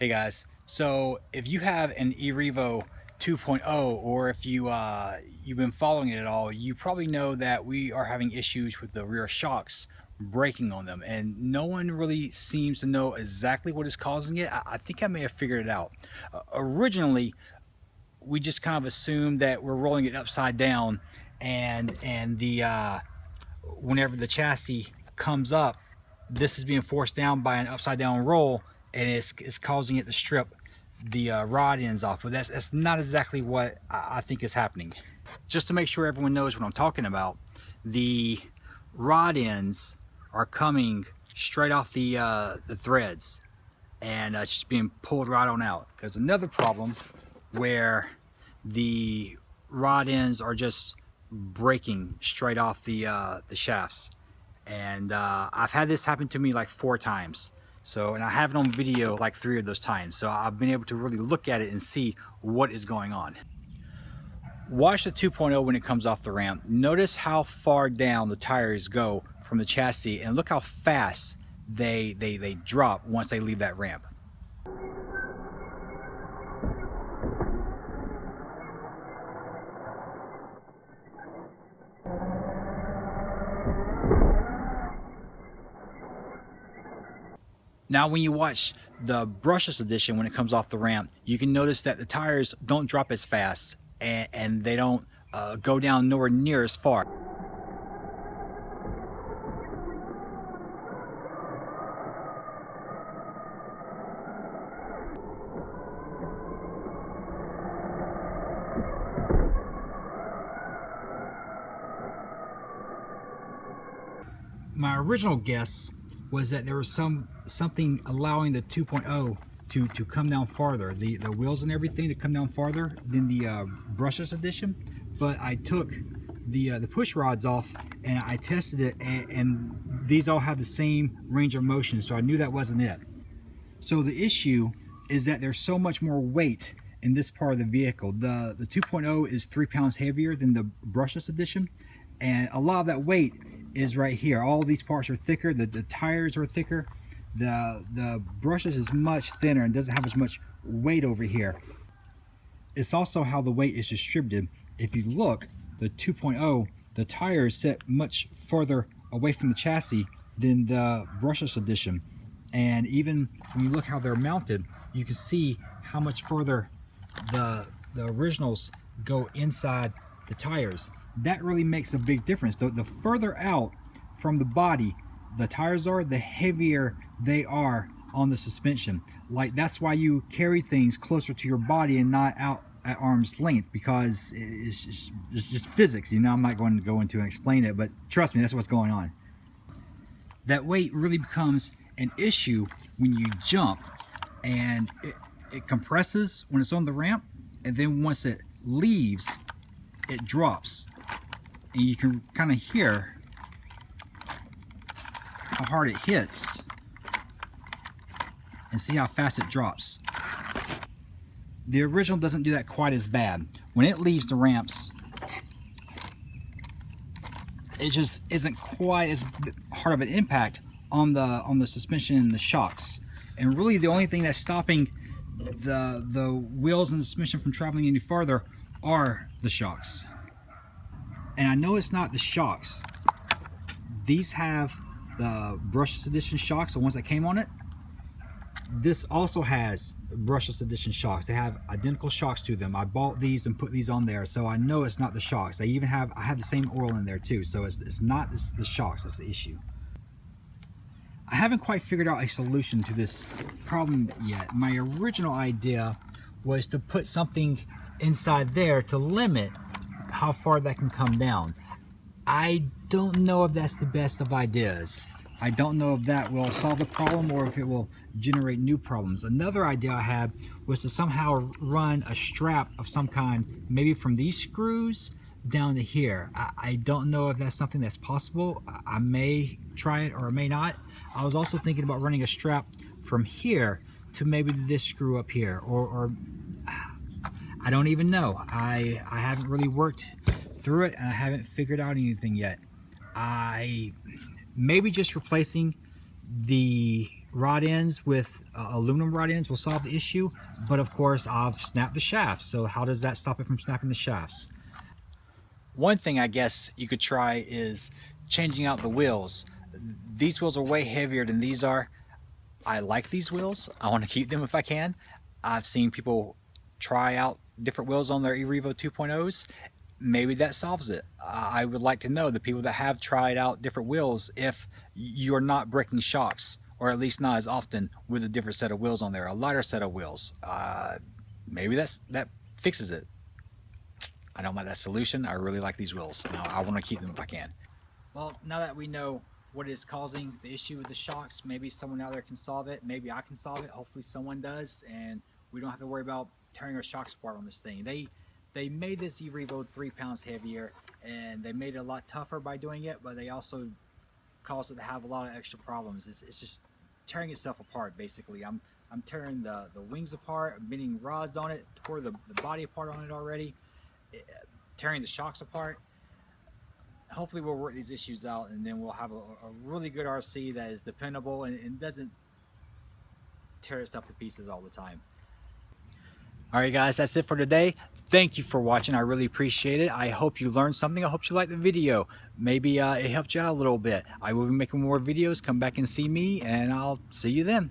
Hey guys, so if you have an E Revo 2.0 or if you've been following it at all, you probably know that we are having issues with the rear shocks breaking on them, and no one really seems to know exactly what is causing it. I think I may have figured it out. Originally, we just kind of assumed that we're rolling it upside down, and the whenever the chassis comes up, this is being forced down by an upside down roll, and it's causing it to strip the rod ends off. But that's not exactly what I think is happening. Just to make sure everyone knows what I'm talking about, the rod ends are coming straight off the threads, and it's just being pulled right on out. There's another problem where the rod ends are just breaking straight off the shafts, and I've had this happen to me like 4 times. So, and I have it on video like 3 of those times, so I've been able to really look at it and see what is going on. Watch the 2.0 when it comes off the ramp. Notice how far down the tires go from the chassis, and look how fast they drop once they leave that ramp. Now when you watch the brushless edition when it comes off the ramp, you can notice that the tires don't drop as fast, and they don't go down nowhere near as far. My original guess was that there was something allowing the 2.0 to come down farther, the wheels and everything to come down farther than the brushless edition. But I took the push rods off and I tested it, and these all have the same range of motion, so I knew that wasn't it. So the issue is that there's so much more weight in this part of the vehicle. The 2.0 is 3 pounds heavier than the brushless edition, and a lot of that weight is right here. All these parts are thicker, the tires are thicker. The brushless is much thinner and doesn't have as much weight over here. It's also how the weight is distributed. If you look, the 2.0, the tires sit much further away from the chassis than the brushless edition. And even when you look how they're mounted, you can see how much further the originals go inside the tires. That really makes a big difference. The further out from the body the tires are, the heavier they are on the suspension. Like, that's why you carry things closer to your body and not out at arm's length, because it's just physics, you know. I'm not going to go into and explain it, but trust me, that's what's going on. That weight really becomes an issue when you jump, and it compresses when it's on the ramp, and then once it leaves, it drops, and you can kind of hear how hard it hits and see how fast it drops. The original doesn't do that quite as bad. When it leaves the ramps, it just isn't quite as hard of an impact on the suspension and the shocks. And really the only thing that's stopping the wheels and the suspension from traveling any farther are the shocks. And I know it's not the shocks. These have the brushless edition shocks, the ones that came on it. This also has brushless edition shocks. They have identical shocks to them. I bought these and put these on there, so I know it's not the shocks. They even have, I have the same oil in there too, so it's not the shocks that's the issue. I haven't quite figured out a solution to this problem yet. My original idea was to put something inside there to limit how far that can come down. I don't know if that's the best of ideas. I don't know if that will solve the problem or if it will generate new problems. Another idea I had was to somehow run a strap of some kind, maybe from these screws down to here. I don't know if that's something that's possible. I may try it or I may not. I was also thinking about running a strap from here to maybe this screw up here, or I don't even know. I haven't really worked through it and I haven't figured out anything yet. Maybe just replacing the rod ends with aluminum rod ends will solve the issue, but of course I've snapped the shafts. So how does that stop it from snapping the shafts? One thing I guess you could try is changing out the wheels. These wheels are way heavier than these are. I like these wheels. I want to keep them if I can. I've seen people try out different wheels on their E Revo 2.0s. Maybe that solves it. I would like to know the people that have tried out different wheels if you're not breaking shocks, or at least not as often with a different set of wheels on there, a lighter set of wheels. Maybe that fixes it. I don't like that solution. I really like these wheels. Now I want to keep them if I can. Well, now that we know what is causing the issue with the shocks, maybe someone out there can solve it. Maybe I can solve it. Hopefully someone does, and we don't have to worry about tearing our shocks apart on this thing. They made this E Revo 3 pounds heavier, and they made it a lot tougher by doing it, but they also caused it to have a lot of extra problems. It's just tearing itself apart, basically. I'm tearing the wings apart, I'm bending rods on it, tore the body apart on it already, tearing the shocks apart. Hopefully we'll work these issues out, and then we'll have a really good RC that is dependable and doesn't tear itself to pieces all the time. All right, guys, that's it for today. Thank you for watching. I really appreciate it. I hope you learned something. I hope you liked the video. Maybe it helped you out a little bit. I will be making more videos. Come back and see me, and I'll see you then.